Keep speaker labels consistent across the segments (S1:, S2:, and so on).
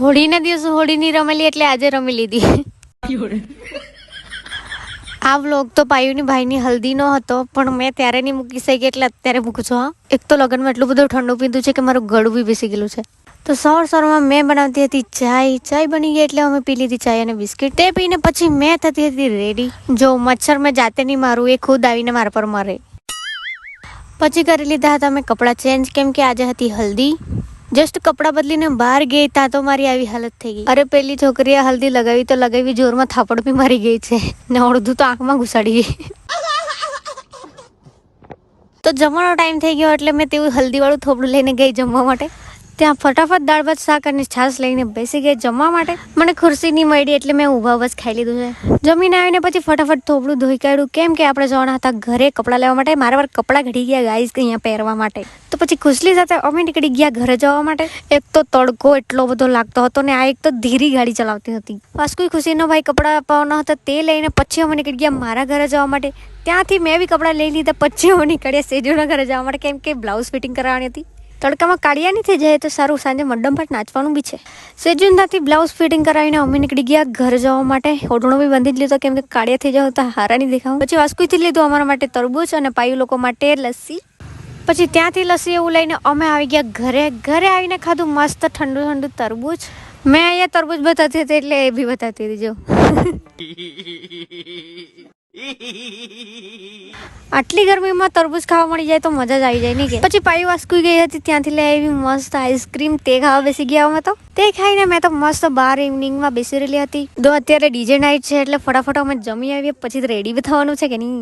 S1: હોળીના દિવસે હોળી નહીં રમેલી એટલે આજે રમી લીધી. આ વ્લોગ તો પાયુની ભાઈની હલ્દીનો હતો, પણ મેં ત્યારે નહીં મૂકી શકી એટલે અત્યારે મૂકું છું. હા, એક તો લગ્નમાં એટલું બધું ઠંડુ પીધું છે કે મારું ગળું બી બેસી ગયેલું છે. તો સવારમાં મેં બનાવતી હતી ચાય બની ગઈ એટલે અમે પી લીધી ચાય અને બિસ્કિટ. તે પીને પછી મેં થતી હતી રેડી. જો મચ્છર મેં જાતે નહીં મારું, એ ખુદ આવીને મારા પર મરે. પછી કરી લીધા હતા મેં કપડાં ચેન્જ, કેમ કે આજે હતી હલ્દી. જસ્ટ કપડાં બદલીને બહાર ગઈ ત્યાં તો મારી આવી હાલત થઈ ગઈ. અરે પેલી છોકરીએ હલ્દી લગાવી જોરમાં થાપડ બી મારી ગઈ છે ને અડધું તો આંખમાં ઘુસાડી ગઈ. તો જમવાનો ટાઈમ થઈ ગયો એટલે મેં તેવું હલ્દીવાળું થોબડું લઈને ગઈ જમવા માટે. ત્યાં ફટાફટ દાળ ભાત શાક અને છાશ લઈને બેસી ગઈ જમવા માટે. મને ખુરશી નહીં મળી એટલે મેં ઊભા બસ ખાઈ લીધું છે. જમીને આવીને પછી ફટાફટ થોબડું ધોઈ કાઢ્યું, કેમ કે આપણે જવાના હતા ઘરે કપડાં લેવા માટે. મારા વાર કપડાં ઘડી ગયા ગાઈસ અહીંયા પહેરવા માટે. તો પછી ખુશલી સાથે અમે નીકળી ગયા ઘરે જવા માટે. એક તો તડકો એટલો બધો લાગતો હતો ને આ એક તો ધીરી ગાડી ચલાવતી હતી. વાસ્કુઈ ખુશીનો ભાઈ કપડાં અપાવવાનો હતા, તે લઈને પછી અમે નીકળી ગયા મારા ઘરે જવા માટે. ત્યાંથી મેં બી કપડાં લઈ લીધા. પછી અમે નીકળ્યા સેજુના ઘરે જવા માટે, કેમ કે બ્લાઉઝ ફિટિંગ કરાવવાની હતી. તડકામાં કાળિયા નહીં થઈ જાય તો સારું, સાંજે મંડપ પર નાચવાનું બી છે. સેજુનાથી બ્લાઉઝ ફિટિંગ કરાવીને અમે નીકળી ગયા ઘર જવા માટે. ઓઢણો બી બંધી જ લીધો, કેમ કે કાળિયા થઈ જાવ તો હારા નહીં દેખાવ. પછી વાસ્કુઈથી લીધું અમારા માટે તરબૂચ અને પાયુ લોકો માટે લસ્સી. પછી ત્યાંથી લસ્સી એવું લઈને અમે આવી ગયા ઘરે. ઘરે આવીને ખાધું મસ્ત ઠંડુ તરબૂચ. મેં અહીંયા તરબૂચ બતાવતી હતી એટલે એ બી બતાવતી હતી. જો આટલી ગરમીમાં તરબૂચ ખાવા મળી જાય તો મજા જ આવી જાય નહીં કે. પછી પાયુ વાસ્કુઈ ગઈ હતી, ત્યાંથી લઈ આવી મસ્ત આઈસ્ક્રીમ. તે ખાવા બેસી ગયા અમે તો. તે ખાઈને મેં તો મસ્ત બહાર ઇવનિંગમાં બેસી રહેલી હતી. તો અત્યારે ડીજે નાઇટ છે એટલે ફટાફટ અમે જમી આવીએ, પછી રેડી બી થવાનું છે કે નહીં.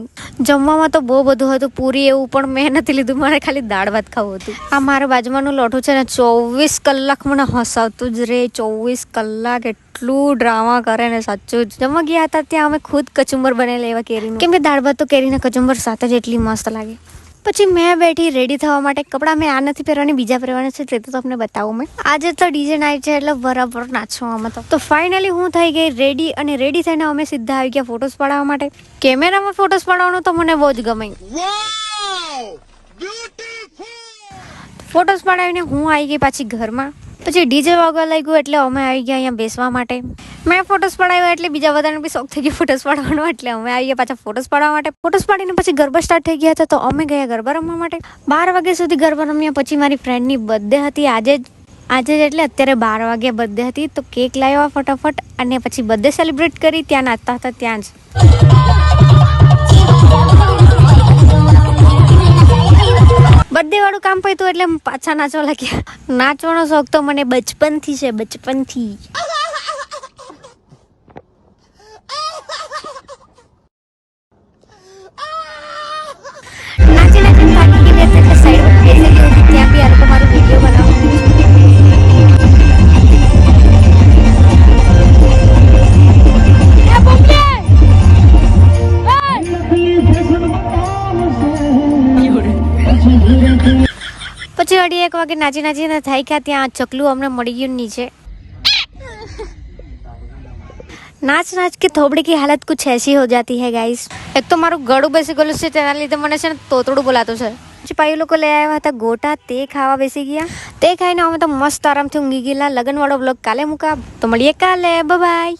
S1: જમવામાં તો બહુ બધું હતું, પૂરી એવું, પણ મેં નથી લીધું. મારે ખાલી દાળ ભાત ખાવું હતું. આ મારા બાજુમાંનું લોઠું છે ને 24 કલાક મને હસાવતું જ રે. 24 કલાક એટલું ડ્રામા કરે ને, સાચું જ. જમવા ગયા હતા ત્યાં અમે ખુદ કચુંબર બનેલા એવા કેરીનું, કેમ કે દાળ ભાત તો કેરીના કચુંબર સાથે જ એટલી મસ્ત લાગે. પછી મેં બેઠી રેડી થવા માટે. કપડાં મેં આ નથી પહેરવાની, બીજા પહેરવાના છે, તે તો તમને બતાવું મેં. આજે તો ડીજે નાઇટ છે એટલે બરાબર નાચવામાં તો ફાઇનલી હું થઈ ગઈ રેડી. અને રેડી થઈને અમે સીધા આવી ગયા ફોટોસ પાડવા માટે. કેમેરામાં ફોટોસ પાડવાનું તો મને બહુ જ ગમે. ફોટોસ પડાવીને હું આવી ગઈ પાછી ઘરમાં. પછી ડીજે વાગવા લાગ્યું એટલે અમે આવી ગયા અહીંયા બેસવા માટે. મેં ફોટોસ પડાવ્યા એટલે બીજા બધાને બી શોખ થઈ ગયો ફોટોસ પાડવાનો, એટલે અમે આવી ગયા પાછા ફોટોસ પાડવા માટે. ફોટોસ પાડીને પછી ગરબા સ્ટાર્ટ થઈ ગયા હતા, તો અમે ગયા ગરબા રમવા માટે. 12 વાગ્યા સુધી ગરબા રમ્યા. પછી મારી ફ્રેન્ડની બર્થડે હતી આજે જ એટલે અત્યારે 12 વાગ્યા બર્થડે હતી. તો કેક લાવ્યા ફટાફટ અને પછી બર્થડે સેલિબ્રેટ કરી. ત્યાં નાચતા હતા ત્યાં જ. બર્થડે વાળું કામ પત્યું એટલે પાછા નાચવા લાગ્યા. નાચવાનો શોખ તો મને બચપનથી છે, બચપનથી. નાચી થાકી ગઈ એટલે સાઈડ પર બેસી ગઈ હતી. ત્યાં બી આ લોકો મારો વિડીયો બનાવવાનું પછી 1:30 વાગે નાચીને થાય ગયા. ત્યાં ચકલું અમને મળી ગયું નીચે. नाच के थोबड़े की हालत कुछ ऐसी हो जाती है गाइस. एक तो माરું ગળું બેસી ગયેલું છે, તેના લીધે મને છે ને તોતડું બોલાતું છે. પછી પાયુ લોકો લઈ આવ્યા હતા ગોટા, તે ખાવા બેસી ગયા. તે ખાઈને અમે તો મસ્ત આરામથી ઊંઘી ગયેલા. લગન વાળો બ્લોગ કાલે મૂકા, તો મળીએ કાલે. બાય.